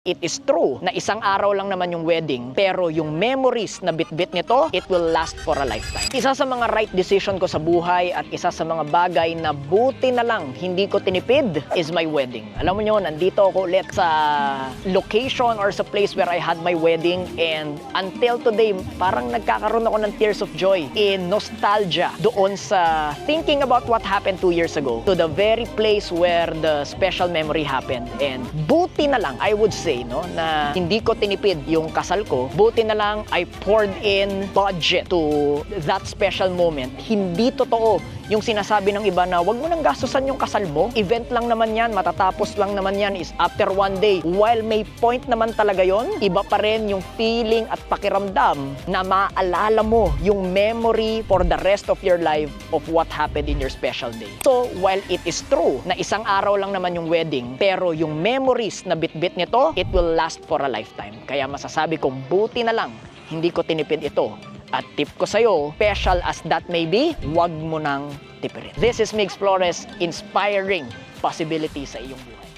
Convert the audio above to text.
It is true na isang araw lang naman yung wedding, pero yung memories na bitbit nito, it will last for a lifetime. Isa sa mga right decision ko sa buhay at isa sa mga bagay na buti na lang hindi ko tinipid is my wedding. Alam mo nyo, nandito ako ulit sa location or sa place where I had my wedding, and until today, parang nagkakaroon ako ng tears of joy in nostalgia doon sa thinking about what happened 2 years ago to the very place where the special memory happened. And buti na lang, I would say, no, na hindi ko tinipid yung kasal ko. Buti na lang I poured in budget to that special moment. Hindi totoo yung sinasabi ng iba na wag mo nang gastusan yung kasal mo. Event lang naman yan, matatapos lang naman yan is after 1 day. While may point naman talaga yon, iba pa rin yung feeling at pakiramdam na maalala mo yung memory for the rest of your life of what happened in your special day. So, while it is true na isang araw lang naman yung wedding, pero yung memories na bitbit nito, it will last for a lifetime. Kaya masasabi kong buti na lang, hindi ko tinipid ito. At tip ko sa'yo, special as that may be, wag mo nang tipirin. This is Migs Flores, inspiring possibilities sa iyong buhay.